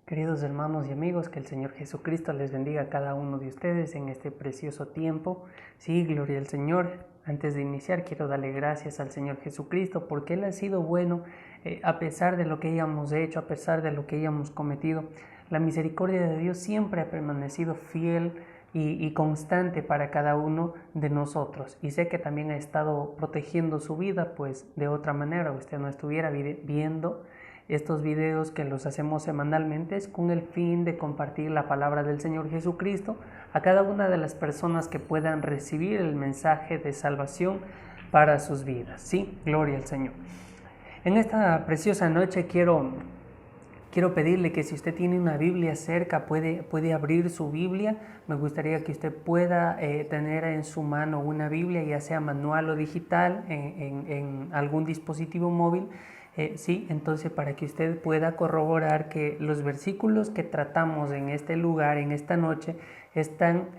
Queridos hermanos y amigos, que el Señor Jesucristo les bendiga a cada uno de ustedes en este precioso tiempo. Sí, gloria al Señor. Antes de iniciar, quiero darle gracias al Señor Jesucristo porque Él ha sido bueno a pesar de lo que hayamos hecho, a pesar de lo que hayamos cometido. La misericordia de Dios siempre ha permanecido fiel y constante para cada uno de nosotros. Y sé que también ha estado protegiendo su vida, pues de otra manera usted no estuviera viendo estos videos que los hacemos semanalmente es con el fin de compartir la palabra del Señor Jesucristo a cada una de las personas que puedan recibir el mensaje de salvación para sus vidas. Sí, gloria al Señor. En esta preciosa noche quiero pedirle que si usted tiene una Biblia cerca, puede abrir su Biblia. Me gustaría que usted pueda tener en su mano una Biblia, ya sea manual o digital, en algún dispositivo móvil. Sí, entonces para que usted pueda corroborar que los versículos que tratamos en este lugar, en esta noche, están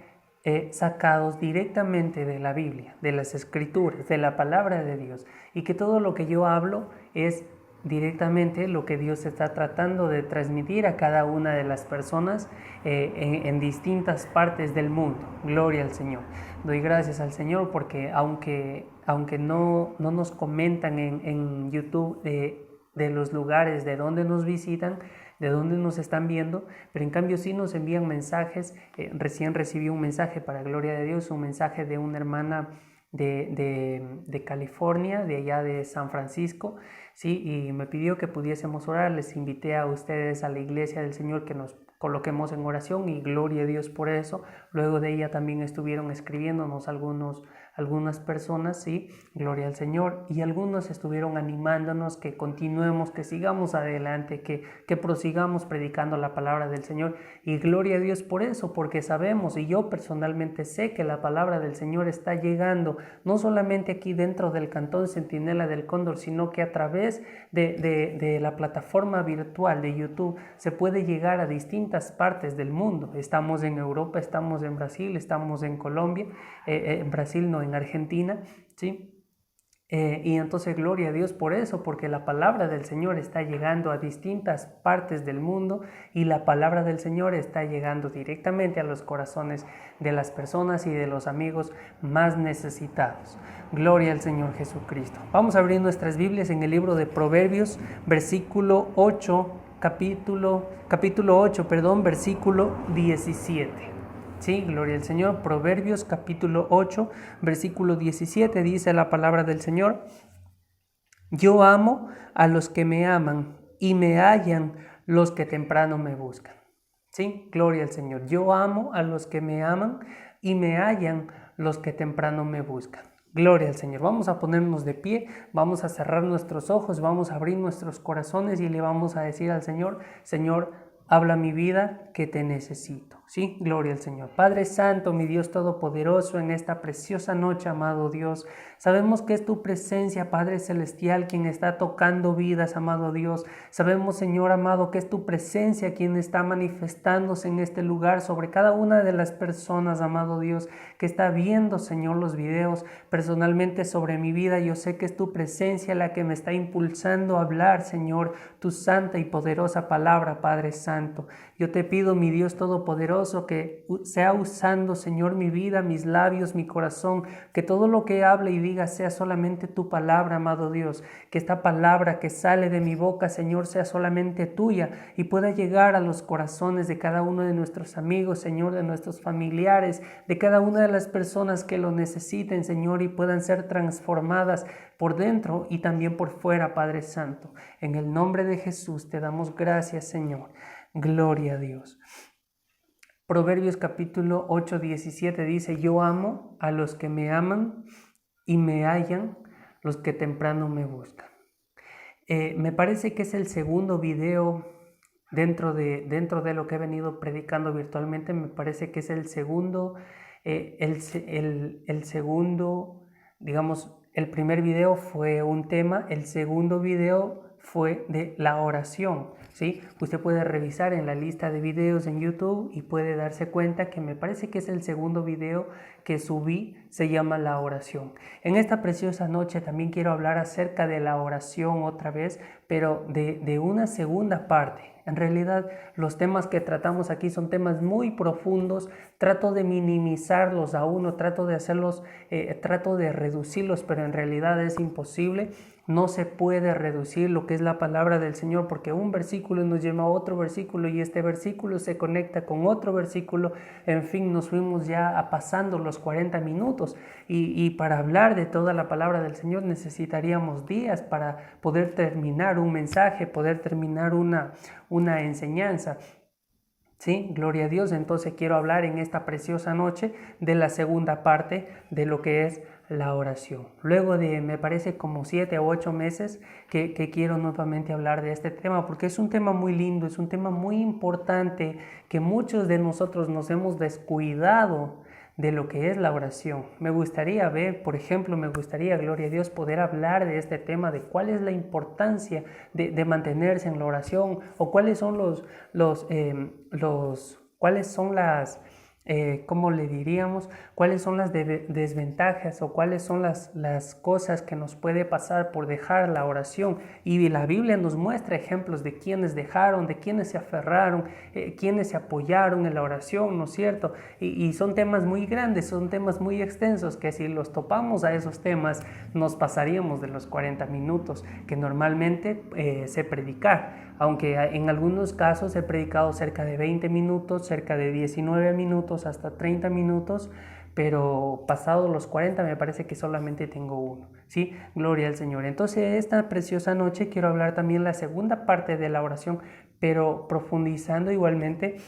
sacados directamente de la Biblia, de las Escrituras, de la palabra de Dios, y que todo lo que yo hablo es directamente lo que Dios está tratando de transmitir a cada una de las personas en distintas partes del mundo. Gloria al Señor. Doy gracias al Señor porque aunque no nos comentan en YouTube de los lugares de donde nos visitan, de donde nos están viendo, pero en cambio sí nos envían mensajes. Recién recibí un mensaje, para gloria de Dios, un mensaje de una hermana de California, de allá de San Francisco, sí, y me pidió que pudiésemos orar. Les invité a ustedes a la iglesia del Señor que nos coloquemos en oración y gloria a Dios por eso. Luego de ella también estuvieron escribiéndonos algunas personas, sí, gloria al Señor, y algunos estuvieron animándonos que continuemos, que sigamos adelante, que prosigamos predicando la palabra del Señor, y gloria a Dios por eso, porque sabemos, y yo personalmente sé que la palabra del Señor está llegando, no solamente aquí dentro del Cantón Centinela del Cóndor, sino que a través de la plataforma virtual de YouTube se puede llegar a distintas partes del mundo. Estamos en Europa, estamos en Brasil, estamos en Colombia, en Brasil no, en Argentina, ¿sí? Y entonces gloria a Dios por eso, porque la palabra del Señor está llegando a distintas partes del mundo y la palabra del Señor está llegando directamente a los corazones de las personas y de los amigos más necesitados. Gloria al Señor Jesucristo. Vamos a abrir nuestras Biblias en el libro de Proverbios, versículo 8, capítulo 8, versículo 17. Sí, gloria al Señor. Proverbios capítulo 8, versículo 17 dice la palabra del Señor: Yo amo a los que me aman y me hallan los que temprano me buscan. Sí, gloria al Señor. Yo amo a los que me aman y me hallan los que temprano me buscan. Gloria al Señor. Vamos a ponernos de pie, vamos a cerrar nuestros ojos, vamos a abrir nuestros corazones y le vamos a decir al Señor: Señor, habla mi vida, que te necesito. Sí, gloria al Señor. Padre Santo, mi Dios Todopoderoso, en esta preciosa noche, amado Dios, sabemos que es tu presencia, Padre Celestial, quien está tocando vidas, amado Dios. Sabemos, Señor amado, que es tu presencia quien está manifestándose en este lugar sobre cada una de las personas, amado Dios, que está viendo, Señor, los videos. Personalmente sobre mi vida, yo sé que es tu presencia la que me está impulsando a hablar, Señor, tu santa y poderosa palabra, Padre Santo. Yo te pido, mi Dios Todopoderoso, que sea usando, Señor, mi vida, mis labios, mi corazón, que todo lo que hable y diga sea solamente tu palabra, amado Dios, que esta palabra que sale de mi boca, Señor, sea solamente tuya y pueda llegar a los corazones de cada uno de nuestros amigos, Señor, de nuestros familiares, de cada una de las personas que lo necesiten, Señor, y puedan ser transformadas por dentro y también por fuera, Padre Santo. En el nombre de Jesús te damos gracias, Señor. Gloria a Dios. Proverbios capítulo 8, 17 dice: Yo amo a los que me aman y me hallan los que temprano me buscan. Me parece que es el segundo video dentro de lo que he venido predicando virtualmente. Me parece que es el segundo, el segundo, digamos, el primer video fue un tema, el segundo video fue de la oración. ¿sí? Usted puede revisar en la lista de videos en YouTube y puede darse cuenta que me parece que es el segundo video que subí, se llama La Oración. En esta preciosa noche también quiero hablar acerca de la oración otra vez, pero de una segunda parte. En realidad, los temas que tratamos aquí son temas muy profundos. Trato de minimizarlos a uno, trato de hacerlos, trato de reducirlos, pero en realidad es imposible. No se puede reducir lo que es la palabra del Señor, porque un versículo nos lleva a otro versículo y este versículo se conecta con otro versículo. En fin, nos fuimos ya pasando los 40 minutos y para hablar de toda la palabra del Señor necesitaríamos días para poder terminar un mensaje, poder terminar una enseñanza. Sí, gloria a Dios. Entonces quiero hablar en esta preciosa noche de la segunda parte de lo que es la oración. Luego de, me parece, como 7 o 8 meses que quiero nuevamente hablar de este tema, porque es un tema muy lindo, es un tema muy importante que muchos de nosotros nos hemos descuidado de lo que es la oración. Me gustaría ver, por ejemplo, gloria a Dios, poder hablar de este tema, de cuál es la importancia de mantenerse en la oración, o cuáles son cuáles son las, ¿cómo le diríamos? Cuáles son las desventajas o cuáles son las cosas que nos puede pasar por dejar la oración. Y la Biblia nos muestra ejemplos de quienes dejaron, de quienes se aferraron, quienes se apoyaron en la oración, ¿no es cierto? Y son temas muy grandes, son temas muy extensos que si los topamos a esos temas nos pasaríamos de los 40 minutos que normalmente sé predicar. Aunque en algunos casos he predicado cerca de 20 minutos, cerca de 19 minutos, hasta 30 minutos, pero pasado los 40 me parece que solamente tengo uno, ¿sí? Gloria al Señor. Entonces esta preciosa noche quiero hablar también la segunda parte de la oración, pero profundizando igualmente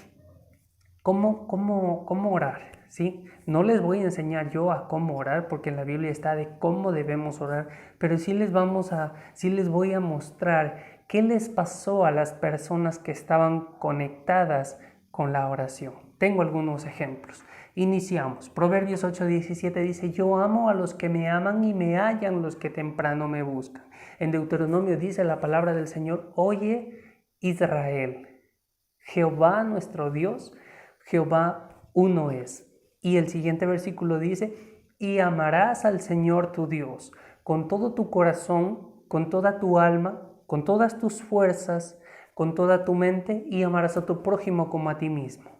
cómo orar, ¿sí? No les voy a enseñar yo a cómo orar, porque en la Biblia está de cómo debemos orar, pero sí les voy a mostrar qué les pasó a las personas que estaban conectadas con la oración. Tengo algunos ejemplos. Iniciamos. Proverbios 8:17 dice: yo amo a los que me aman y me hallan los que temprano me buscan. En Deuteronomio dice la palabra del Señor: oye Israel, Jehová nuestro Dios, Jehová uno es. Y el siguiente versículo dice: y amarás al Señor tu Dios con todo tu corazón, con toda tu alma, con todas tus fuerzas, con toda tu mente, y amarás a tu prójimo como a ti mismo.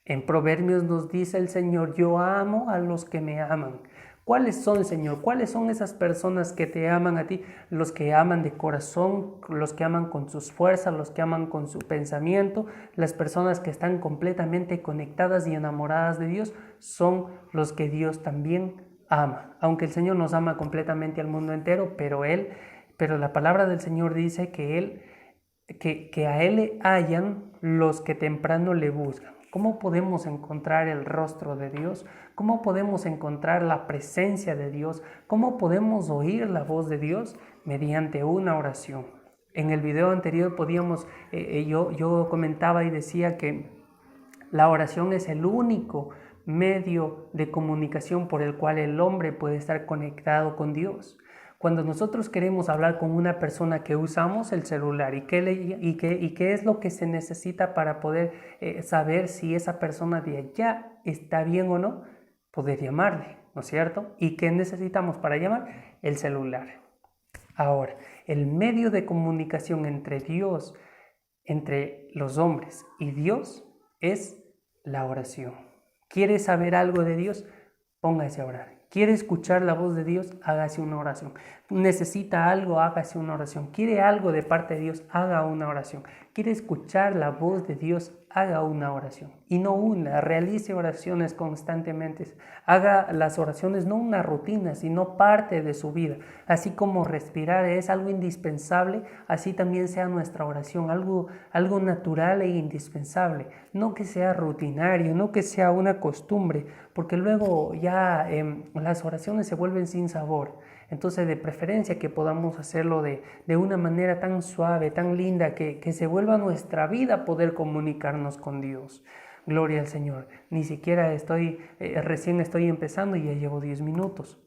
En Proverbios nos dice el Señor: yo amo a los que me aman. ¿Cuáles son, Señor? ¿Cuáles son esas personas que te aman a ti? Los que aman de corazón, los que aman con sus fuerzas, los que aman con su pensamiento, las personas que están completamente conectadas y enamoradas de Dios, son los que Dios también ama. Aunque el Señor nos ama completamente al mundo entero, pero la palabra del Señor dice que a Él le hallan los que temprano le buscan. ¿Cómo podemos encontrar el rostro de Dios? ¿Cómo podemos encontrar la presencia de Dios? ¿Cómo podemos oír la voz de Dios? Mediante una oración. En el video anterior yo comentaba y decía que la oración es el único medio de comunicación por el cual el hombre puede estar conectado con Dios. Cuando nosotros queremos hablar con una persona, que usamos el celular, ¿y qué es lo que se necesita para poder saber si esa persona de allá está bien o no? Poder llamarle, ¿no es cierto? ¿Y qué necesitamos para llamar? El celular. Ahora, el medio de comunicación entre Dios, entre los hombres y Dios, es la oración. ¿Quiere saber algo de Dios? Póngase a orar. ¿Quiere escuchar la voz de Dios? Hágase una oración. ¿Necesita algo? Hágase una oración. ¿Quiere algo de parte de Dios? Haga una oración. ¿Quiere escuchar la voz de Dios? Haga una oración. Y no una, realice oraciones constantemente. Haga las oraciones no una rutina, sino parte de su vida. Así como respirar es algo indispensable, así también sea nuestra oración, algo natural e indispensable. No que sea rutinario, no que sea una costumbre, porque luego ya las oraciones se vuelven sin sabor. Entonces, de preferencia que podamos hacerlo de una manera tan suave, tan linda, que se vuelva nuestra vida poder comunicarnos con Dios. Gloria al Señor. Ni siquiera recién estoy empezando y ya llevo 10 minutos.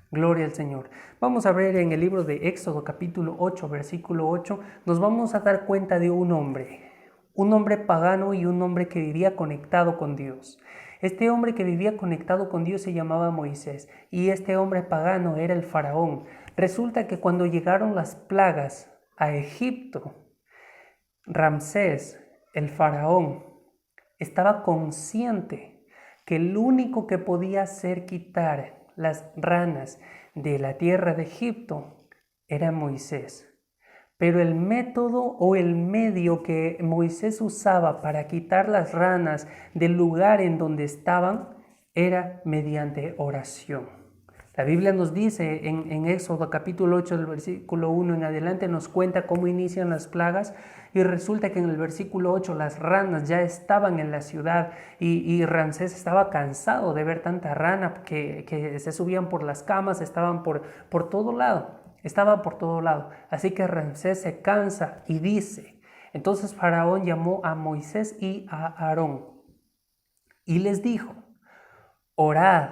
Gloria al Señor. Vamos a ver en el libro de Éxodo capítulo 8, versículo 8, nos vamos a dar cuenta de un hombre pagano y un hombre que vivía conectado con Dios. Este hombre que vivía conectado con Dios se llamaba Moisés y este hombre pagano era el faraón. Resulta que cuando llegaron las plagas a Egipto, Ramsés, el faraón, estaba consciente que el único que podía hacer quitar las ranas de la tierra de Egipto era Moisés. Pero el método o el medio que Moisés usaba para quitar las ranas del lugar en donde estaban era mediante oración. La Biblia nos dice en Éxodo capítulo 8, del versículo 1 en adelante, nos cuenta cómo inician las plagas y resulta que en el versículo 8 las ranas ya estaban en la ciudad y Ramsés estaba cansado de ver tanta rana que se subían por las camas, estaban por todo lado. Estaba por todo lado. Así que Ramsés se cansa y dice, entonces Faraón llamó a Moisés y a Aarón y les dijo, orad.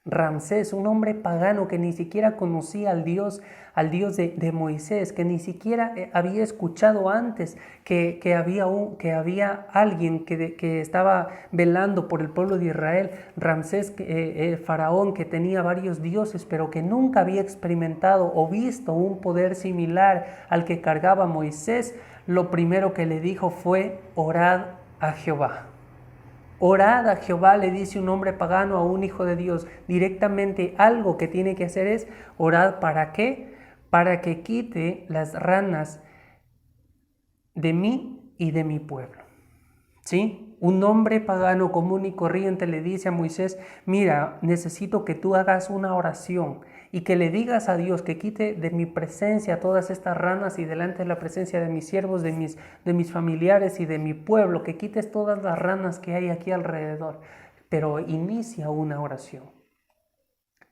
Ramsés, un hombre pagano que ni siquiera conocía al Dios de Moisés, que ni siquiera había escuchado antes que había alguien que estaba velando por el pueblo de Israel. Ramsés, faraón, que tenía varios dioses, pero que nunca había experimentado o visto un poder similar al que cargaba Moisés, lo primero que le dijo fue, orad a Jehová. Orad a Jehová, le dice un hombre pagano a un hijo de Dios. Directamente algo que tiene que hacer es orar. ¿Para qué? Para que quite las ranas de mí y de mi pueblo. ¿Sí? Un hombre pagano común y corriente le dice a Moisés, mira, necesito que tú hagas una oración y que le digas a Dios que quite de mi presencia todas estas ranas y delante de la presencia de mis siervos, de mis familiares y de mi pueblo, que quites todas las ranas que hay aquí alrededor. Pero inicia una oración.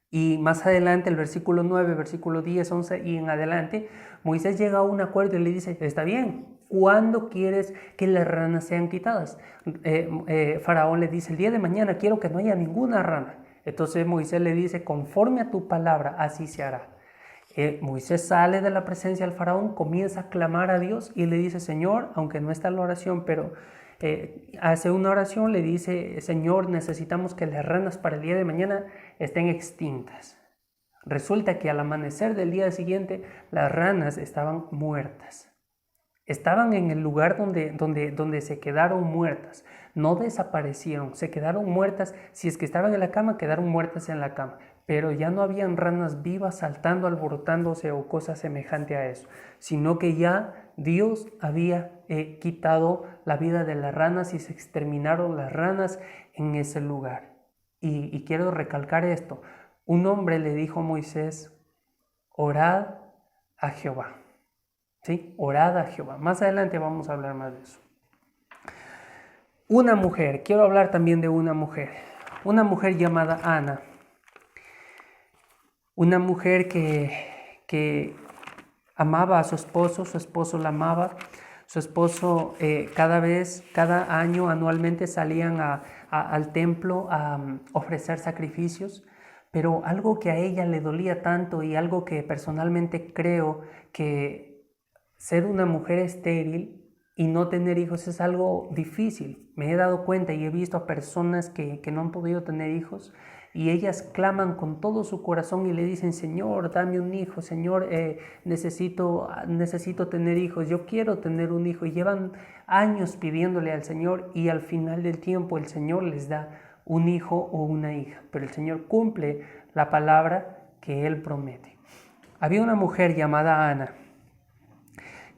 Y más adelante, el versículo 9, versículo 10, 11 y en adelante, Moisés llega a un acuerdo y le dice, está bien, ¿cuándo quieres que las ranas sean quitadas? Faraón le dice, el día de mañana quiero que no haya ninguna rana. Entonces Moisés le dice, conforme a tu palabra, así se hará. Moisés sale de la presencia del faraón, comienza a clamar a Dios y le dice, Señor, aunque no está en la oración, pero hace una oración, le dice, Señor, necesitamos que las ranas para el día de mañana estén extintas. Resulta que al amanecer del día siguiente, las ranas estaban muertas. Estaban en el lugar donde se quedaron muertas. No desaparecieron, se quedaron muertas. Si es que estaban en la cama, quedaron muertas en la cama. Pero ya no habían ranas vivas saltando, alborotándose o cosa semejante a eso. Sino que ya Dios había quitado la vida de las ranas y se exterminaron las ranas en ese lugar. Y quiero recalcar esto. Un hombre le dijo a Moisés, orad a Jehová. ¿Sí? Orad a Jehová. Más adelante vamos a hablar más de eso. Una mujer, quiero hablar también de una mujer llamada Ana. Una mujer que amaba a su esposo la amaba. Su esposo cada año, anualmente salían al templo a ofrecer sacrificios, pero algo que a ella le dolía tanto y algo que personalmente creo que ser una mujer estéril y no tener hijos es algo difícil. Me he dado cuenta y he visto a personas que no han podido tener hijos y ellas claman con todo su corazón y le dicen, Señor, dame un hijo, Señor, necesito tener hijos, yo quiero tener un hijo. Y llevan años pidiéndole al Señor y al final del tiempo el Señor les da un hijo o una hija. Pero el Señor cumple la palabra que Él promete. Había una mujer llamada Ana,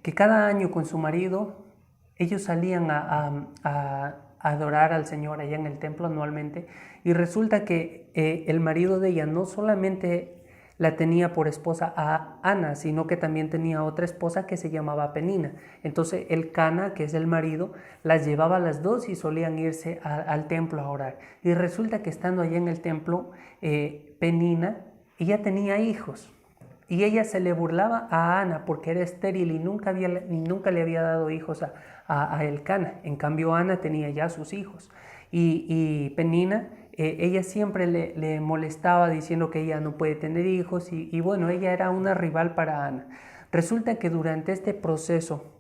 que cada año con su marido, ellos salían a adorar al Señor allá en el templo anualmente, y resulta que el marido de ella no solamente la tenía por esposa a Ana, sino que también tenía otra esposa que se llamaba Penina. Entonces el Cana, que es el marido, las llevaba a las dos y solían irse al templo a orar. Y resulta que estando allá en el templo, Penina, ella tenía hijos. Y ella se le burlaba a Ana porque era estéril y nunca le había dado hijos a Elcana. En cambio, Ana tenía ya sus hijos. Y Penina ella siempre le molestaba diciendo que ella no puede tener hijos y bueno, ella era una rival para Ana. Resulta que durante este proceso,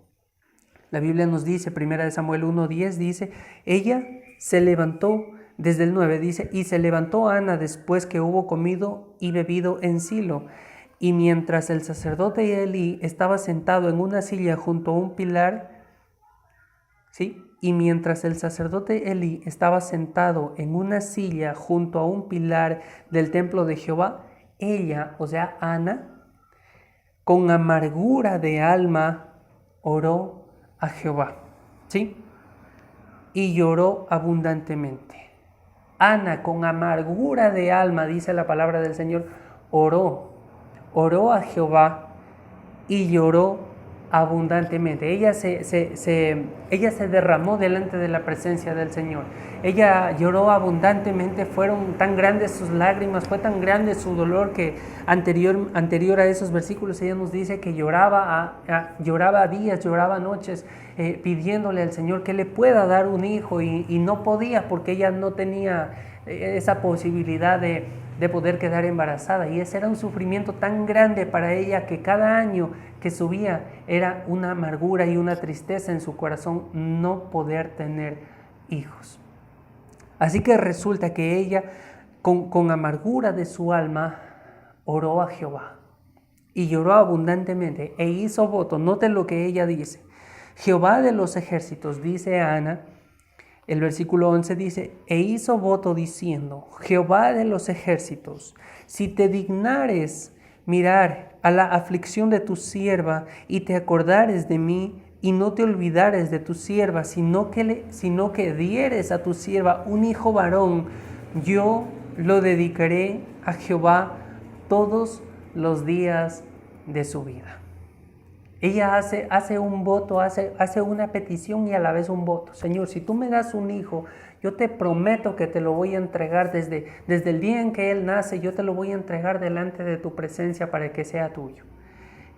la Biblia nos dice, 1 Samuel 1:10 dice, ella se levantó, desde el 9 dice, y se levantó Ana después que hubo comido y bebido en Silo. Y mientras el sacerdote Elí estaba sentado en una silla junto a un pilar, ¿sí? Y mientras el sacerdote Elí estaba sentado en una silla junto a un pilar del templo de Jehová, ella, o sea, Ana, con amargura de alma, oró a Jehová, ¿sí? Y lloró abundantemente. Ana, con amargura de alma, dice la palabra del Señor, oró a Jehová y lloró abundantemente. Ella se derramó delante de la presencia del Señor. Ella lloró abundantemente, fueron tan grandes sus lágrimas, fue tan grande su dolor que anterior a esos versículos ella nos dice que lloraba días, lloraba noches, pidiéndole al Señor que le pueda dar un hijo y no podía porque ella no tenía esa posibilidad de poder quedar embarazada, y ese era un sufrimiento tan grande para ella que cada año que subía era una amargura y una tristeza en su corazón no poder tener hijos. Así que resulta que ella con amargura de su alma oró a Jehová y lloró abundantemente e hizo voto. Noten lo que ella dice: Jehová de los ejércitos, dice Ana. El versículo 11 dice, e hizo voto diciendo, Jehová de los ejércitos, si te dignares mirar a la aflicción de tu sierva y te acordares de mí y no te olvidares de tu sierva, sino que dieres a tu sierva un hijo varón, yo lo dedicaré a Jehová todos los días de su vida. Ella hace un voto, hace una petición y a la vez un voto. Señor, si tú me das un hijo, yo te prometo que te lo voy a entregar desde el día en que él nace, yo te lo voy a entregar delante de tu presencia para que sea tuyo.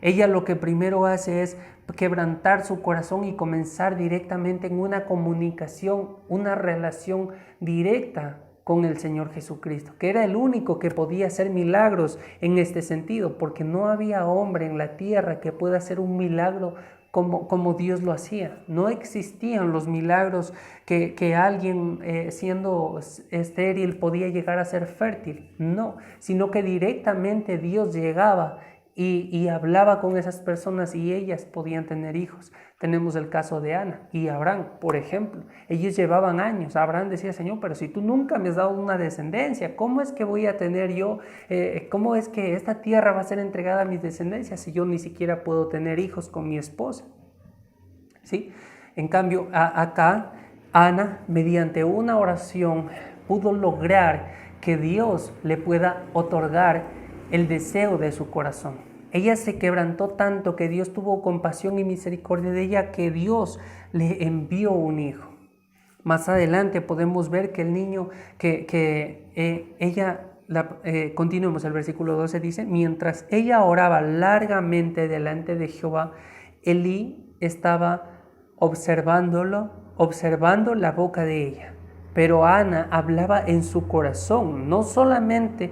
Ella lo que primero hace es quebrantar su corazón y comenzar directamente en una comunicación, una relación directa con el Señor Jesucristo, que era el único que podía hacer milagros en este sentido, porque no había hombre en la tierra que pueda hacer un milagro como Dios lo hacía. No existían los milagros que alguien siendo estéril podía llegar a ser fértil, no, sino que directamente Dios llegaba y hablaba con esas personas y ellas podían tener hijos. Tenemos el caso de Ana y Abraham, por ejemplo. Ellos llevaban años. Abraham decía, Señor, pero si tú nunca me has dado una descendencia, ¿cómo es que voy a tener yo? ¿Cómo es que esta tierra va a ser entregada a mis descendencias si yo ni siquiera puedo tener hijos con mi esposa? ¿Sí? En cambio, acá, Ana, mediante una oración, pudo lograr que Dios le pueda otorgar el deseo de su corazón. Ella se quebrantó tanto que Dios tuvo compasión y misericordia de ella, que Dios le envió un hijo. Más adelante podemos ver que el niño, continuemos el versículo 12, dice, mientras ella oraba largamente delante de Jehová, Elí estaba observando la boca de ella. Pero Ana hablaba en su corazón, no solamente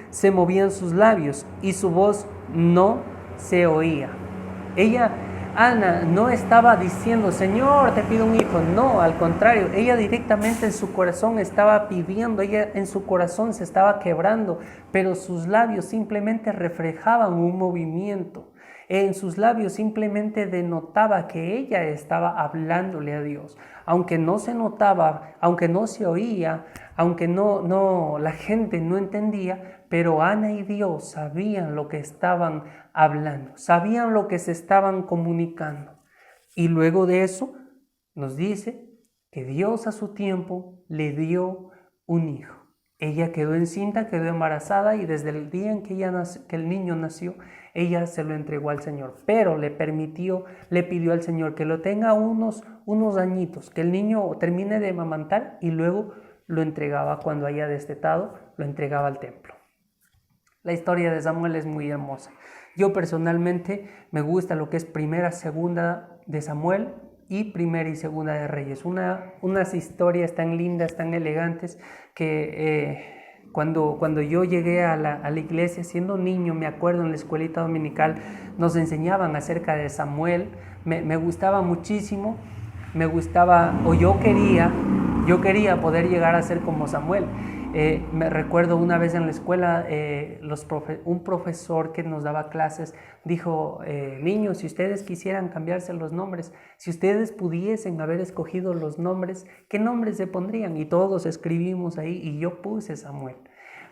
se movían sus labios y su voz no se oía. Ana no estaba diciendo, Señor, te pido un hijo. No, al contrario, ella directamente en su corazón estaba pidiendo, ella en su corazón se estaba quebrando, pero sus labios simplemente reflejaban un movimiento. En sus labios simplemente denotaba que ella estaba hablándole a Dios. Aunque no se notaba, aunque no se oía, aunque la gente no entendía, pero Ana y Dios sabían lo que estaban hablando, sabían lo que se estaban comunicando. Y luego de eso nos dice que Dios a su tiempo le dio un hijo. Ella quedó encinta, quedó embarazada y desde el día en que el niño nació, ella se lo entregó al Señor, pero le pidió al Señor que lo tenga unos añitos, que el niño termine de amamantar y luego lo entregaba cuando haya destetado, lo entregaba al templo. La historia de Samuel es muy hermosa. Yo personalmente me gusta lo que es primera, segunda de Samuel y Primera y Segunda de Reyes. Unas historias tan lindas, tan elegantes, que cuando yo llegué a la iglesia siendo niño, me acuerdo en la escuelita dominical, nos enseñaban acerca de Samuel. Me gustaba muchísimo, me gustaba, o yo quería poder llegar a ser como Samuel. Me recuerdo una vez en la escuela, un profesor que nos daba clases dijo, niños, si ustedes quisieran cambiarse los nombres, si ustedes pudiesen haber escogido los nombres, ¿qué nombres se pondrían? Y todos escribimos ahí y yo puse Samuel,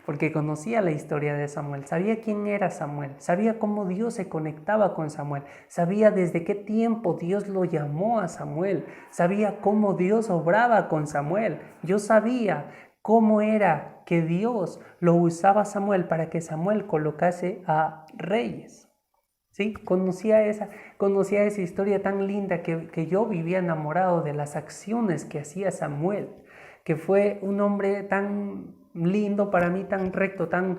porque conocía la historia de Samuel, sabía quién era Samuel, sabía cómo Dios se conectaba con Samuel, sabía desde qué tiempo Dios lo llamó a Samuel, sabía cómo Dios obraba con Samuel. Yo sabía cómo era que Dios lo usaba a Samuel para que Samuel colocase a reyes. ¿Sí? Conocía esa historia tan linda que yo vivía enamorado de las acciones que hacía Samuel, que fue un hombre tan lindo para mí, tan recto, tan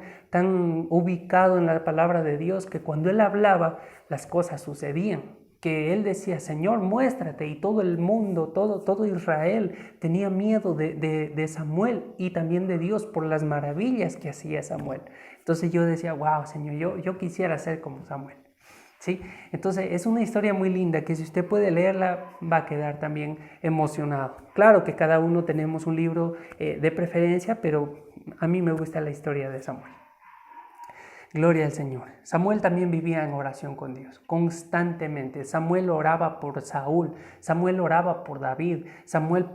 ubicado en la palabra de Dios, que cuando él hablaba las cosas sucedían, que él decía, Señor, muéstrate, y todo el mundo, todo Israel tenía miedo de Samuel y también de Dios por las maravillas que hacía Samuel. Entonces yo decía, wow, Señor, yo quisiera ser como Samuel. ¿Sí? Entonces es una historia muy linda que si usted puede leerla va a quedar también emocionado. Claro que cada uno tenemos un libro de preferencia, pero a mí me gusta la historia de Samuel. Gloria al Señor. Samuel también vivía en oración con Dios, constantemente. Samuel oraba por Saúl, Samuel oraba por David, Samuel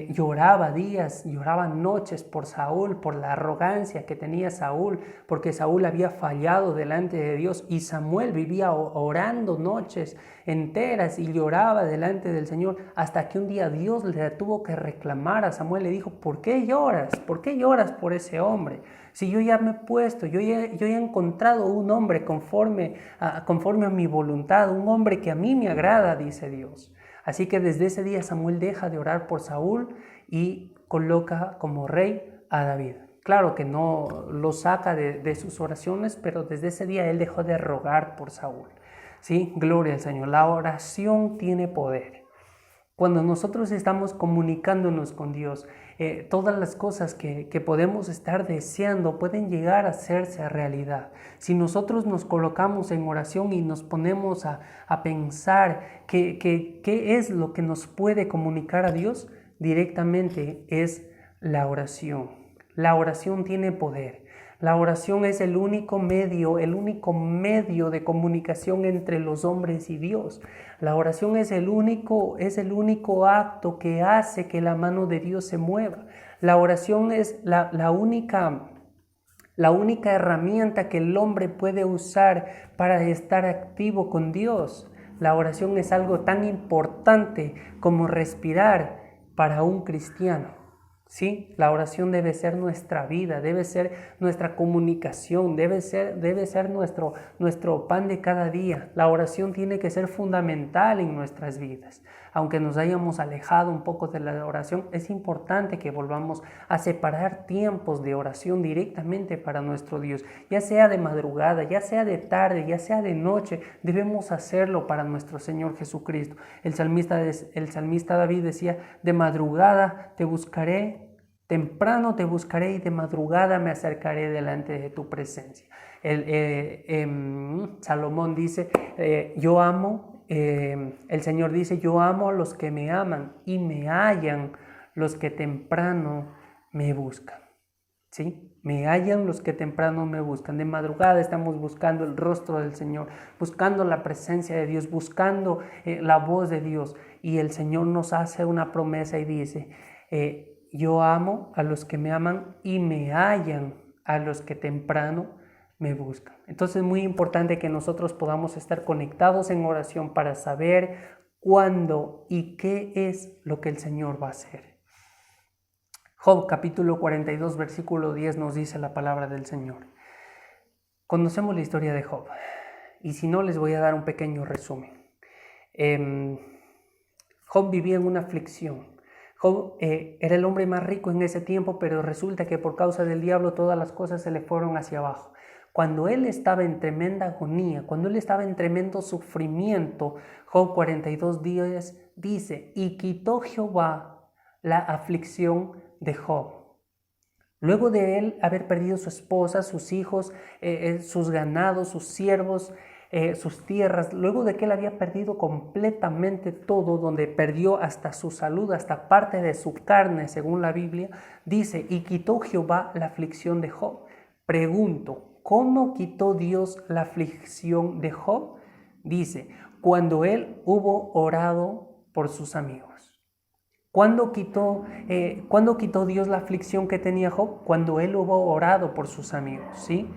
lloraba días, lloraba noches por Saúl, por la arrogancia que tenía Saúl, porque Saúl había fallado delante de Dios, y Samuel vivía orando noches enteras y lloraba delante del Señor, hasta que un día Dios le tuvo que reclamar a Samuel. Le dijo, ¿por qué lloras? ¿Por qué lloras por ese hombre? Si yo ya me he puesto, yo ya he encontrado un hombre conforme a mi voluntad, un hombre que a mí me agrada, dice Dios. Así que desde ese día Samuel deja de orar por Saúl y coloca como rey a David. Claro que no lo saca de sus oraciones, pero desde ese día él dejó de rogar por Saúl. ¿Sí? Gloria al Señor. La oración tiene poder. Cuando nosotros estamos comunicándonos con Dios, todas las cosas que podemos estar deseando pueden llegar a hacerse realidad. Si nosotros nos colocamos en oración y nos ponemos a pensar qué es lo que nos puede comunicar a Dios, directamente es la oración. La oración tiene poder. La oración es el único medio de comunicación entre los hombres y Dios. La oración es el único acto que hace que la mano de Dios se mueva. La oración es la única herramienta que el hombre puede usar para estar activo con Dios. La oración es algo tan importante como respirar para un cristiano. ¿Sí? La oración debe ser nuestra vida, debe ser nuestra comunicación, debe ser nuestro pan de cada día. La oración tiene que ser fundamental en nuestras vidas. Aunque nos hayamos alejado un poco de la oración, es importante que volvamos a separar tiempos de oración directamente para nuestro Dios. Ya sea de madrugada, ya sea de tarde, ya sea de noche, debemos hacerlo para nuestro Señor Jesucristo. El salmista David decía, de madrugada te buscaré, temprano te buscaré y de madrugada me acercaré delante de tu presencia. Salomón dice, el Señor dice, yo amo a los que me aman y me hallan los que temprano me buscan. ¿Sí? Me hallan los que temprano me buscan. De madrugada estamos buscando el rostro del Señor, buscando la presencia de Dios, buscando la voz de Dios. Y el Señor nos hace una promesa y dice, yo amo a los que me aman y me hallan a los que temprano me buscan. Entonces es muy importante que nosotros podamos estar conectados en oración para saber cuándo y qué es lo que el Señor va a hacer. Job capítulo 42 versículo 10 nos dice la palabra del Señor. Conocemos la historia de Job y si no les voy a dar un pequeño resumen. Job vivía en una aflicción. Job era el hombre más rico en ese tiempo, pero resulta que por causa del diablo todas las cosas se le fueron hacia abajo. Cuando él estaba en tremenda agonía, cuando él estaba en tremendo sufrimiento, Job 42 días dice, y quitó Jehová la aflicción de Job. Luego de él haber perdido su esposa, sus hijos, sus ganados, sus siervos, sus tierras, luego de que él había perdido completamente todo, donde perdió hasta su salud, hasta parte de su carne, según la Biblia, dice, y quitó Jehová la aflicción de Job. Pregunto, ¿cómo quitó Dios la aflicción de Job? Dice, cuando él hubo orado por sus amigos. ¿Cuándo quitó Dios la aflicción que tenía Job? Cuando él hubo orado por sus amigos, ¿sí?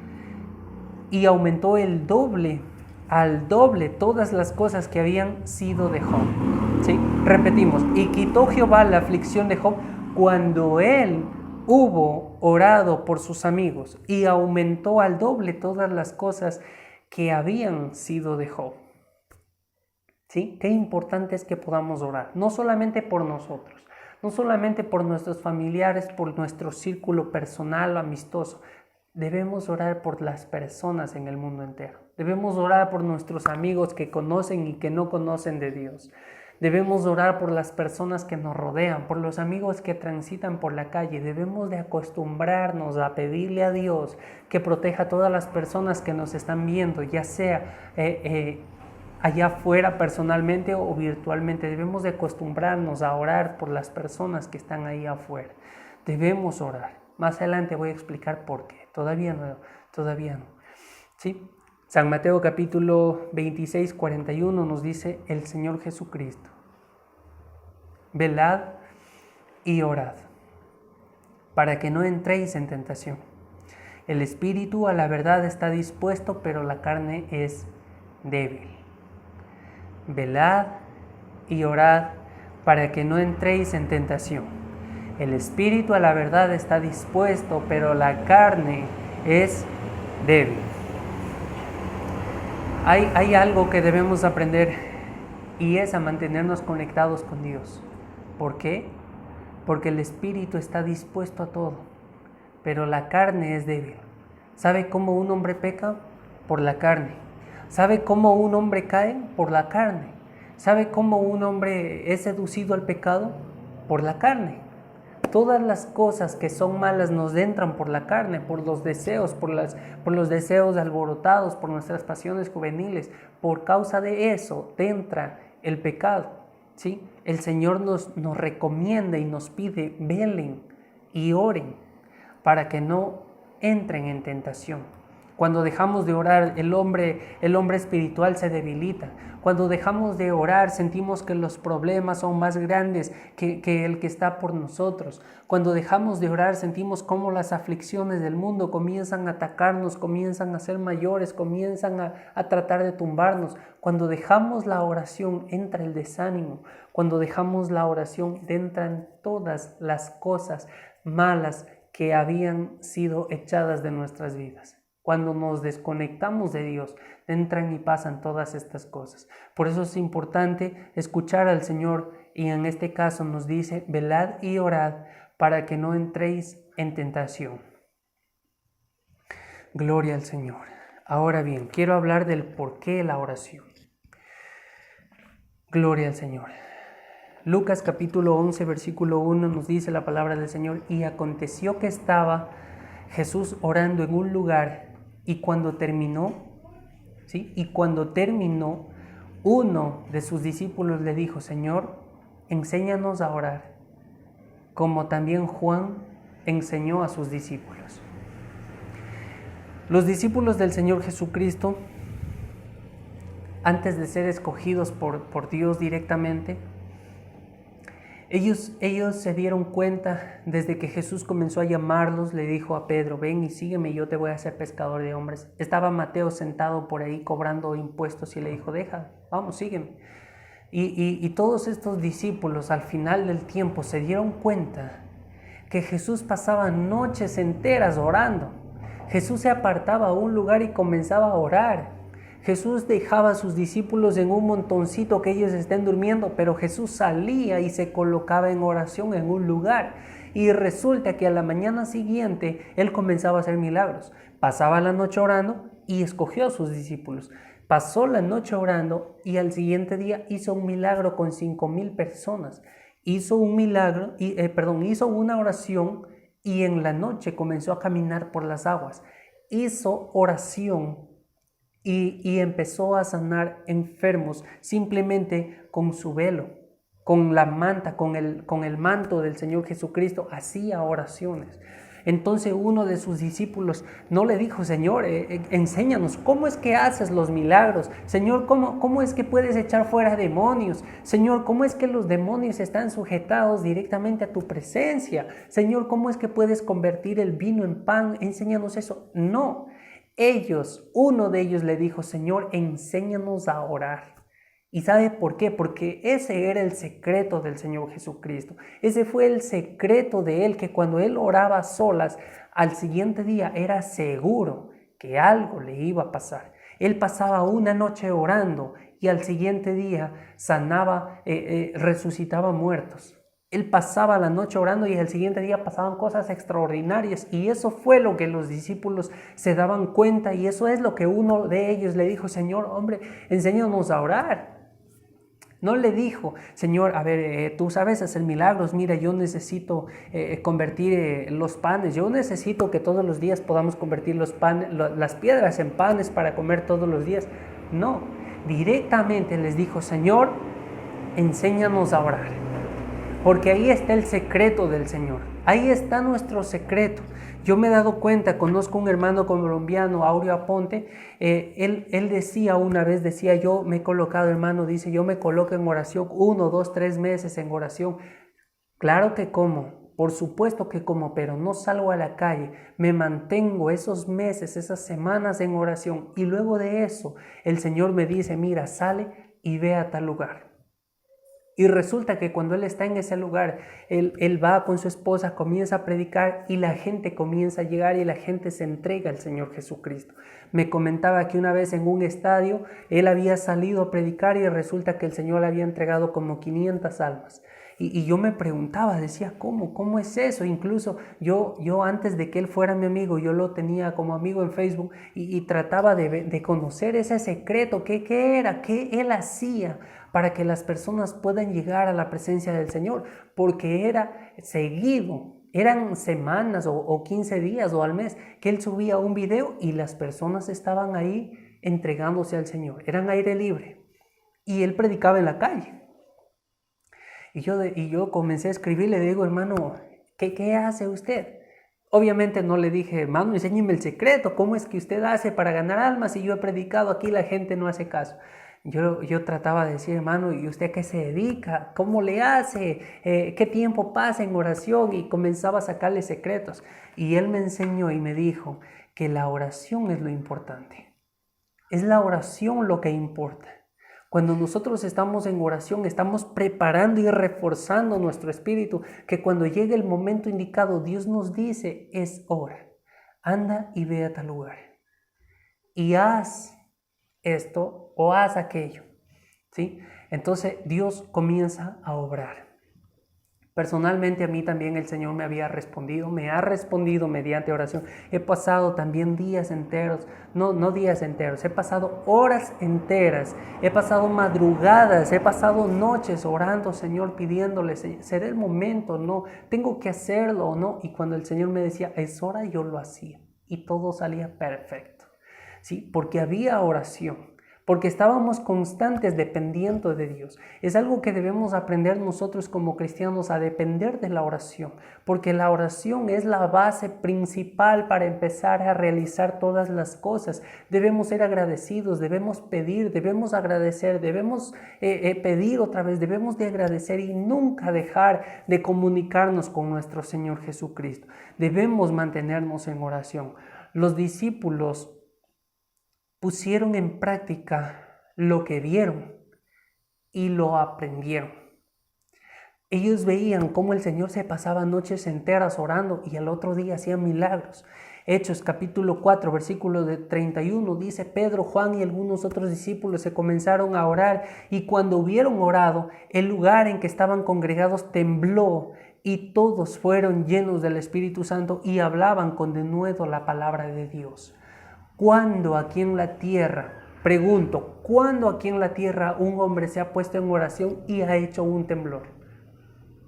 Y aumentó al doble todas las cosas que habían sido de Job, ¿sí? Repetimos, y quitó Jehová la aflicción de Job cuando él hubo orado por sus amigos y aumentó al doble todas las cosas que habían sido de Job. ¿Sí? Qué importante es que podamos orar, no solamente por nosotros, no solamente por nuestros familiares, por nuestro círculo personal o amistoso. Debemos orar por las personas en el mundo entero. Debemos orar por nuestros amigos que conocen y que no conocen de Dios. Debemos orar por las personas que nos rodean, por los amigos que transitan por la calle. Debemos de acostumbrarnos a pedirle a Dios que proteja a todas las personas que nos están viendo, ya sea allá afuera personalmente o virtualmente. Debemos de acostumbrarnos a orar por las personas que están ahí afuera. Debemos orar. Más adelante voy a explicar por qué. Todavía no. ¿Sí? San Mateo capítulo 26, 41 nos dice el Señor Jesucristo. Velad y orad, para que no entréis en tentación. El espíritu a la verdad está dispuesto, pero la carne es débil. Velad y orad para que no entréis en tentación. El espíritu a la verdad está dispuesto, pero la carne es débil. Hay algo que debemos aprender y es a mantenernos conectados con Dios. ¿Por qué? Porque el espíritu está dispuesto a todo, pero la carne es débil. ¿Sabe cómo un hombre peca? Por la carne. ¿Sabe cómo un hombre cae? Por la carne. ¿Sabe cómo un hombre es seducido al pecado? Por la carne. Todas las cosas que son malas nos entran por la carne, por los deseos, por los deseos alborotados, por nuestras pasiones juveniles. Por causa de eso te entra el pecado, ¿sí? El Señor nos recomienda y nos pide, velen y oren para que no entren en tentación. Cuando dejamos de orar, el hombre espiritual se debilita. Cuando dejamos de orar, sentimos que los problemas son más grandes que el que está por nosotros. Cuando dejamos de orar, sentimos cómo las aflicciones del mundo comienzan a atacarnos, comienzan a ser mayores, comienzan a tratar de tumbarnos. Cuando dejamos la oración, entra el desánimo. Cuando dejamos la oración, entran todas las cosas malas que habían sido echadas de nuestras vidas. Cuando nos desconectamos de Dios, entran y pasan todas estas cosas. Por eso es importante escuchar al Señor y en este caso nos dice, velad y orad para que no entréis en tentación. Gloria al Señor. Ahora bien, quiero hablar del porqué de la oración. Gloria al Señor. Lucas capítulo 11, versículo 1 nos dice la palabra del Señor, y aconteció que estaba Jesús orando en un lugar y cuando terminó, uno de sus discípulos le dijo, Señor, enséñanos a orar, como también Juan enseñó a sus discípulos. Los discípulos del Señor Jesucristo, antes de ser escogidos por Dios directamente, ellos se dieron cuenta desde que Jesús comenzó a llamarlos, le dijo a Pedro, ven y sígueme y yo te voy a hacer pescador de hombres. Estaba Mateo sentado por ahí cobrando impuestos y le dijo, vamos, sígueme. Y todos estos discípulos al final del tiempo se dieron cuenta que Jesús pasaba noches enteras orando. Jesús se apartaba a un lugar y comenzaba a orar. Jesús dejaba a sus discípulos en un montoncito que ellos estén durmiendo, pero Jesús salía y se colocaba en oración en un lugar. Y resulta que a la mañana siguiente Él comenzaba a hacer milagros. pasaba la noche orando y escogió a sus discípulos. Pasó la noche orando y al siguiente día hizo un milagro con 5,000 personas. Hizo un milagro, hizo una oración y en la noche comenzó a caminar por las aguas. Hizo oración y empezó a sanar enfermos simplemente con su velo, con la manta, con el manto del Señor Jesucristo. Hacía oraciones. Entonces uno de sus discípulos no le dijo: Señor, enséñanos, ¿cómo es que haces los milagros? Señor, ¿cómo es que puedes echar fuera demonios? Señor, ¿cómo es que los demonios están sujetados directamente a tu presencia? Señor, ¿cómo es que puedes convertir el vino en pan? Enséñanos eso. No. Uno de ellos le dijo: Señor, enséñanos a orar. ¿Y sabe por qué? Porque ese era el secreto del Señor Jesucristo. Ese fue el secreto de Él, que cuando Él oraba a solas, al siguiente día era seguro que algo le iba a pasar. Él pasaba una noche orando y al siguiente día sanaba, resucitaba muertos. Él pasaba la noche orando y al siguiente día pasaban cosas extraordinarias, y eso fue lo que los discípulos se daban cuenta, y eso es lo que uno de ellos le dijo: Señor, hombre, enséñanos a orar. No le dijo: Señor, a ver, tú sabes hacer milagros, mira, yo necesito convertir los panes, yo necesito que todos los días podamos convertir las piedras en panes para comer todos los días. No, directamente les dijo: Señor, enséñanos a orar. Porque ahí está el secreto del Señor. Ahí está nuestro secreto. Yo me he dado cuenta, conozco un hermano colombiano, Aureo Aponte, él decía una vez, yo me he colocado, hermano, dice, yo me coloco en oración 1, 2, 3 meses en oración. Claro que como, por supuesto que como, pero no salgo a la calle, me mantengo esos meses, esas semanas en oración, y luego de eso el Señor me dice: mira, sale y ve a tal lugar. Y resulta que cuando él está en ese lugar, él va con su esposa, comienza a predicar y la gente comienza a llegar y la gente se entrega al Señor Jesucristo. Me comentaba que una vez en un estadio él había salido a predicar y resulta que el Señor le había entregado como 500 almas. Y yo me preguntaba, decía, ¿cómo es eso? Incluso yo antes de que él fuera mi amigo, yo lo tenía como amigo en Facebook y trataba de conocer ese secreto, qué era, qué él hacía para que las personas puedan llegar a la presencia del Señor, porque era seguido, eran semanas o 15 días o al mes que él subía un video y las personas estaban ahí entregándose al Señor, eran aire libre y él predicaba en la calle. Y yo comencé a escribirle, le digo: hermano, ¿qué hace usted? Obviamente no le dije: hermano, enséñeme el secreto, ¿cómo es que usted hace para ganar almas? Y yo he predicado aquí, la gente no hace caso. Yo trataba de decir: hermano, ¿y usted a qué se dedica? ¿Cómo le hace? ¿Qué tiempo pasa en oración? Y comenzaba a sacarle secretos. Y él me enseñó y me dijo que la oración es lo importante. Es la oración lo que importa. Cuando nosotros estamos en oración, estamos preparando y reforzando nuestro espíritu, que cuando llegue el momento indicado, Dios nos dice: es hora, anda y ve a tal lugar. Y haz esto o haz aquello, ¿sí? Entonces Dios comienza a obrar. Personalmente a mí también el Señor me ha respondido mediante oración. He pasado también días enteros, no días enteros, he pasado horas enteras, he pasado madrugadas, he pasado noches orando, Señor, pidiéndole: ¿será el momento? No, tengo que hacerlo o no. Y cuando el Señor me decía: es hora, yo lo hacía y todo salía perfecto, ¿sí? Porque había oración. Porque estábamos constantes dependiendo de Dios. Es algo que debemos aprender nosotros como cristianos, a depender de la oración, porque la oración es la base principal para empezar a realizar todas las cosas. Debemos ser agradecidos, debemos pedir, debemos agradecer, debemos pedir otra vez, debemos de agradecer y nunca dejar de comunicarnos con nuestro Señor Jesucristo. Debemos mantenernos en oración. Los discípulos pusieron en práctica lo que vieron y lo aprendieron. Ellos veían cómo el Señor se pasaba noches enteras orando y al otro día hacía milagros. Hechos capítulo 4, versículo de 31, dice: Pedro, Juan y algunos otros discípulos se comenzaron a orar, y cuando hubieron orado, el lugar en que estaban congregados tembló, y todos fueron llenos del Espíritu Santo y hablaban con denuedo la palabra de Dios. ¿Cuándo aquí en la tierra, pregunto, cuándo aquí en la tierra un hombre se ha puesto en oración y ha hecho un temblor?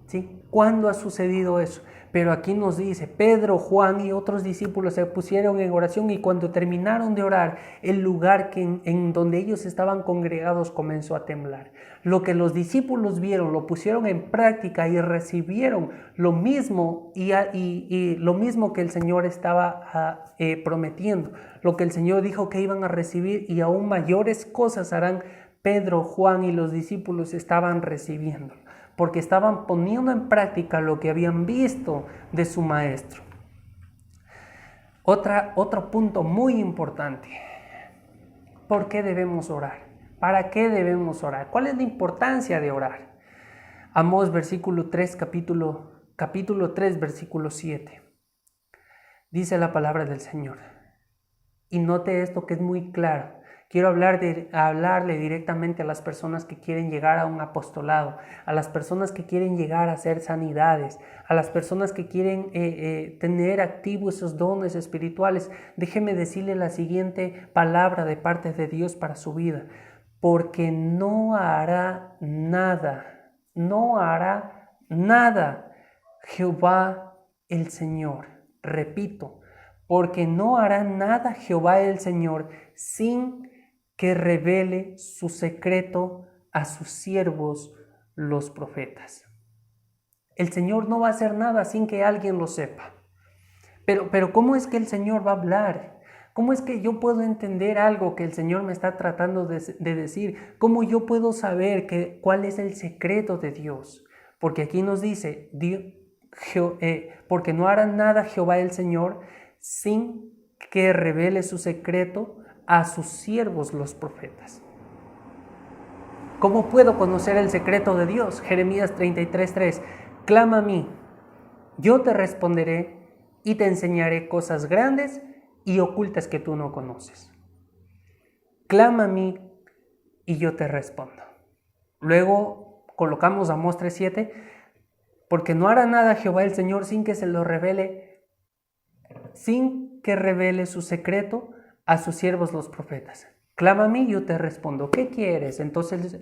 ¿Sí? ¿Cuándo ha sucedido eso? Pero aquí nos dice: Pedro, Juan y otros discípulos se pusieron en oración, y cuando terminaron de orar, el lugar en donde ellos estaban congregados comenzó a temblar. Lo que los discípulos vieron, lo pusieron en práctica y recibieron lo mismo, y lo mismo que el Señor estaba prometiendo. Lo que el Señor dijo que iban a recibir, y aún mayores cosas harán. Pedro, Juan y los discípulos estaban recibiendo, porque estaban poniendo en práctica lo que habían visto de su maestro. Otro punto muy importante: ¿por qué debemos orar? ¿Para qué debemos orar? ¿Cuál es la importancia de orar? Amós capítulo 3, versículo 7. Dice la palabra del Señor. Y note esto que es muy claro. Quiero hablarle directamente a las personas que quieren llegar a un apostolado, a las personas que quieren llegar a hacer sanidades, a las personas que quieren tener activos esos dones espirituales. Déjeme decirle la siguiente palabra de parte de Dios para su vida: porque no hará nada Jehová el Señor. Repito, porque no hará nada Jehová el Señor sin que revele su secreto a sus siervos los profetas. El Señor no va a hacer nada sin que alguien lo sepa. Pero ¿cómo es que el Señor va a hablar? ¿Cómo es que yo puedo entender algo que el Señor me está tratando de decir? ¿Cómo yo puedo saber cuál es el secreto de Dios? Porque aquí nos dice: porque no hará nada Jehová el Señor sin que revele su secreto a sus siervos los profetas. ¿Cómo puedo conocer el secreto de Dios? Jeremías 33:3. Clama a mí, yo te responderé y te enseñaré cosas grandes y ocultas que tú no conoces. Clama a mí y yo te respondo. Luego colocamos Amós 3:7. Porque no hará nada Jehová el Señor sin que se lo revele, sin que revele su secreto a sus siervos los profetas. Clama a mí y yo te respondo. ¿Qué quieres? Entonces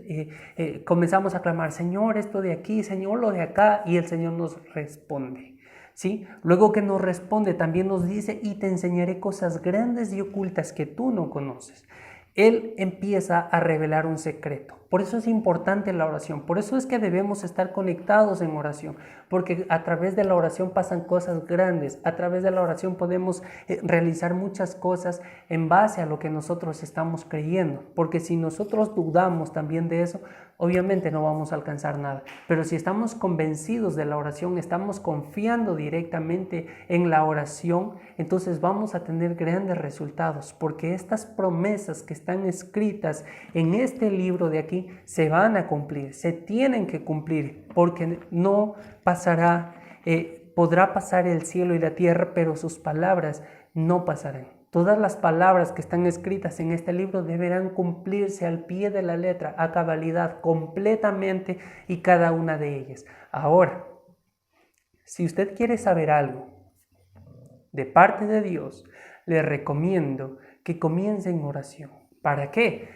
comenzamos a clamar: Señor, esto de aquí, Señor, lo de acá, y el Señor nos responde. ¿Sí? Luego que nos responde, también nos dice: y te enseñaré cosas grandes y ocultas que tú no conoces. Él empieza a revelar un secreto. Por eso es importante la oración. Por eso es que debemos estar conectados en oración. Porque a través de la oración pasan cosas grandes. A través de la oración podemos realizar muchas cosas en base a lo que nosotros estamos creyendo. Porque si nosotros dudamos también de eso, obviamente no vamos a alcanzar nada. Pero si estamos convencidos de la oración, estamos confiando directamente en la oración, entonces vamos a tener grandes resultados. Porque estas promesas que están escritas en este libro de aquí se van a cumplir, se tienen que cumplir, porque no pasará, podrá pasar el cielo y la tierra, pero sus palabras no pasarán. Todas las palabras que están escritas en este libro deberán cumplirse al pie de la letra, a cabalidad, completamente, y cada una de ellas. Ahora, si usted quiere saber algo de parte de Dios, le recomiendo que comience en oración. ¿Para qué?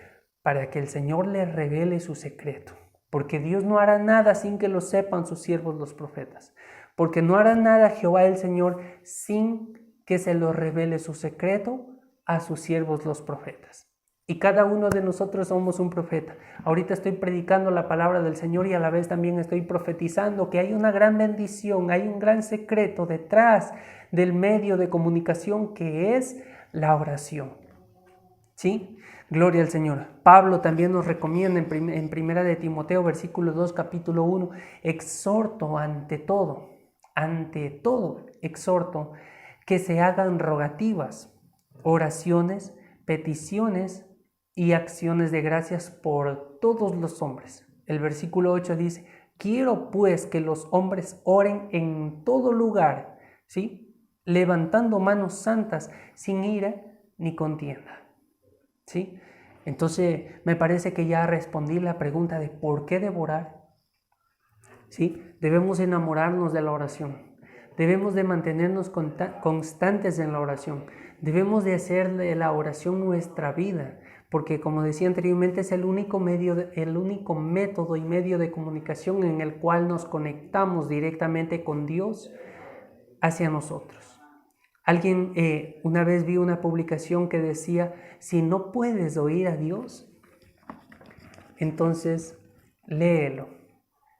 Para que el Señor le revele su secreto. Porque Dios no hará nada sin que lo sepan sus siervos los profetas. Porque no hará nada Jehová el Señor sin que se lo revele su secreto a sus siervos los profetas. Y cada uno de nosotros somos un profeta. Ahorita estoy predicando la palabra del Señor y a la vez también estoy profetizando que hay una gran bendición, hay un gran secreto detrás del medio de comunicación que es la oración. ¿Sí? Gloria al Señor. Pablo también nos recomienda en Primera de Timoteo, versículo 2, capítulo 1, exhorto ante todo, exhorto que se hagan rogativas, oraciones, peticiones y acciones de gracias por todos los hombres. El versículo 8 dice: quiero pues que los hombres oren en todo lugar, ¿sí? levantando manos santas sin ira ni contienda. ¿Sí? Entonces me parece que ya respondí la pregunta de ¿por qué devorar? ¿Sí? Debemos enamorarnos de la oración. Debemos de mantenernos constantes en la oración. Debemos de hacer de la oración nuestra vida, porque como decía anteriormente es el único método y medio de comunicación en el cual nos conectamos directamente con Dios hacia nosotros. Alguien una vez vi una publicación que decía, si no puedes oír a Dios, entonces léelo.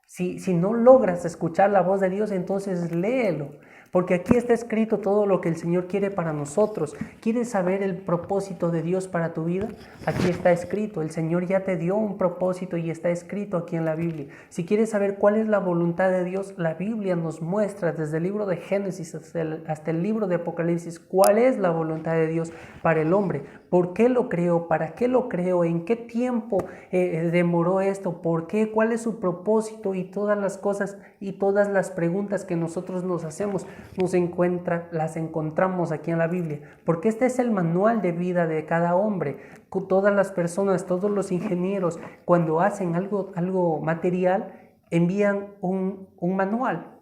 Si no logras escuchar la voz de Dios, entonces léelo. Porque aquí está escrito todo lo que el Señor quiere para nosotros. ¿Quieres saber el propósito de Dios para tu vida? Aquí está escrito. El Señor ya te dio un propósito y está escrito aquí en la Biblia. Si quieres saber cuál es la voluntad de Dios, la Biblia nos muestra desde el libro de Génesis hasta el libro de Apocalipsis cuál es la voluntad de Dios para el hombre. ¿Por qué lo creó? ¿Para qué lo creó? ¿En qué tiempo demoró esto? ¿Por qué? ¿Cuál es su propósito? Y todas las cosas y todas las preguntas que nosotros nos hacemos las encontramos aquí en la Biblia, porque este es el manual de vida de cada hombre. Todas las personas, todos los ingenieros, cuando hacen algo material, envían un manual.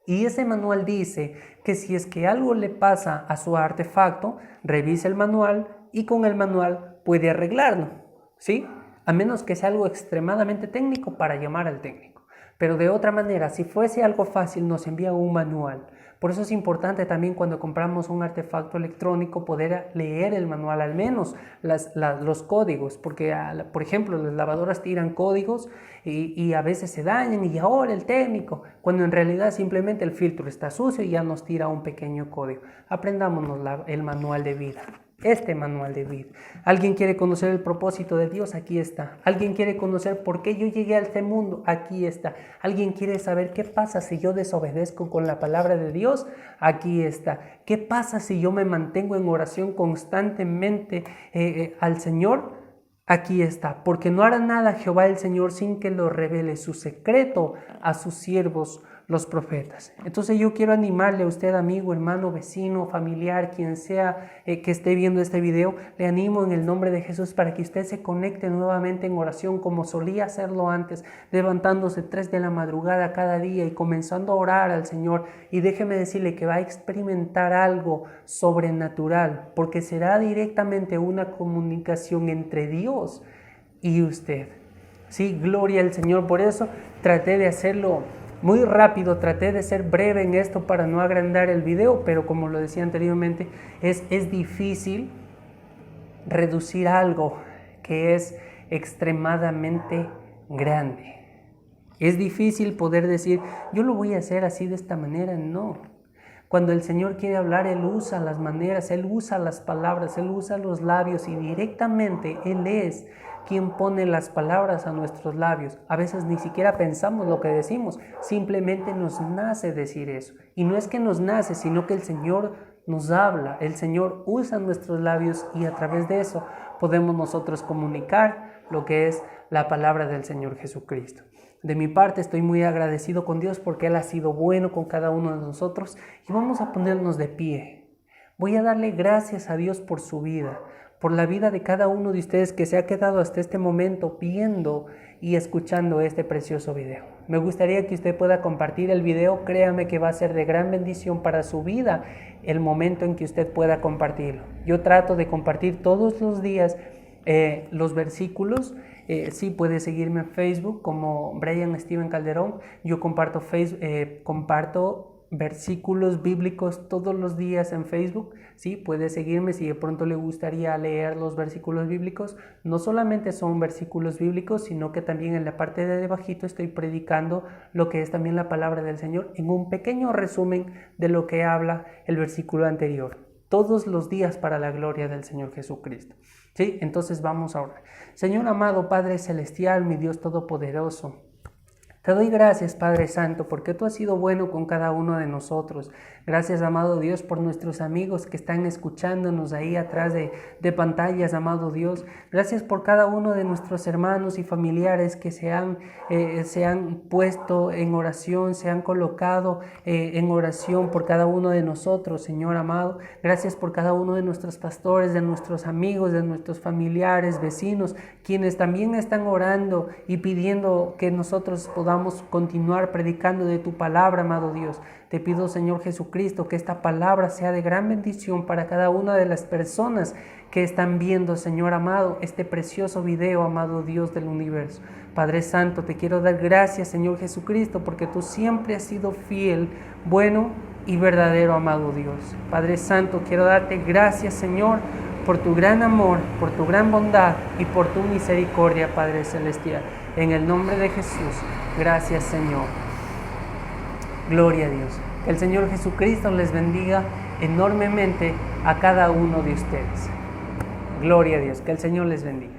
Y ese manual dice que si es que algo le pasa a su artefacto, revise el manual y con el manual puede arreglarlo, ¿sí? A menos que sea algo extremadamente técnico para llamar al técnico. Pero de otra manera, si fuese algo fácil, nos envía un manual. Por eso es importante también cuando compramos un artefacto electrónico poder leer el manual, al menos los códigos, porque por ejemplo las lavadoras tiran códigos y a veces se dañan y ahora el técnico, cuando en realidad simplemente el filtro está sucio y ya nos tira un pequeño código. Aprendámonos el manual de vida. Este manual de vida. ¿Alguien quiere conocer el propósito de Dios? Aquí está. ¿Alguien quiere conocer por qué yo llegué a este mundo? Aquí está. ¿Alguien quiere saber qué pasa si yo desobedezco con la palabra de Dios? Aquí está. ¿Qué pasa si yo me mantengo en oración constantemente al Señor? Aquí está. Porque no hará nada Jehová el Señor sin que lo revele su secreto a sus siervos los profetas. Entonces yo quiero animarle a usted, amigo, hermano, vecino, familiar, quien sea que esté viendo este video, le animo en el nombre de Jesús para que usted se conecte nuevamente en oración como solía hacerlo antes, levantándose 3 de la madrugada cada día y comenzando a orar al Señor. Y déjeme decirle que va a experimentar algo sobrenatural, porque será directamente una comunicación entre Dios y usted. Sí, gloria al Señor. Por eso traté de hacerlo muy rápido, traté de ser breve en esto para no agrandar el video, pero como lo decía anteriormente, es difícil reducir algo que es extremadamente grande. Es difícil poder decir, yo lo voy a hacer así de esta manera, no. Cuando el Señor quiere hablar, Él usa las maneras, Él usa las palabras, Él usa los labios y directamente Él es quien pone las palabras a nuestros labios. A veces ni siquiera pensamos lo que decimos, simplemente nos nace decir eso. Y no es que nos nace, sino que el Señor nos habla, el Señor usa nuestros labios y a través de eso podemos nosotros comunicar lo que es la palabra del Señor Jesucristo. De mi parte estoy muy agradecido con Dios porque Él ha sido bueno con cada uno de nosotros y vamos a ponernos de pie. Voy a darle gracias a Dios por su vida, por la vida de cada uno de ustedes que se ha quedado hasta este momento viendo y escuchando este precioso video. Me gustaría que usted pueda compartir el video, créame que va a ser de gran bendición para su vida el momento en que usted pueda compartirlo. Yo trato de compartir todos los días los versículos. Sí, puede seguirme en Facebook como Brian Steven Calderón. Yo comparto versículos bíblicos todos los días en Facebook. Sí, puede seguirme si de pronto le gustaría leer los versículos bíblicos. No solamente son versículos bíblicos, sino que también en la parte de debajito estoy predicando lo que es también la palabra del Señor en un pequeño resumen de lo que habla el versículo anterior. Todos los días para la gloria del Señor Jesucristo. ¿Sí? Entonces vamos a orar. Señor amado, Padre celestial, mi Dios todopoderoso, Te doy gracias, Padre Santo, porque tú has sido bueno con cada uno de nosotros. Gracias, amado Dios, por nuestros amigos que están escuchándonos ahí atrás de pantallas, amado Dios. Gracias por cada uno de nuestros hermanos y familiares que se han puesto en oración, se han colocado en oración por cada uno de nosotros, Señor amado. Gracias por cada uno de nuestros pastores, de nuestros amigos, de nuestros familiares, vecinos, quienes también están orando y pidiendo que nosotros podamos continuar predicando de tu palabra, amado Dios. Te pido, Señor Jesucristo, que esta palabra sea de gran bendición para cada una de las personas que están viendo, Señor amado, este precioso video, amado Dios del universo. Padre Santo, te quiero dar gracias, Señor Jesucristo, porque tú siempre has sido fiel, bueno y verdadero, amado Dios. Padre Santo, quiero darte gracias, Señor, por tu gran amor, por tu gran bondad y por tu misericordia, Padre Celestial. En el nombre de Jesús, gracias, Señor. Gloria a Dios. Que el Señor Jesucristo les bendiga enormemente a cada uno de ustedes. Gloria a Dios. Que el Señor les bendiga.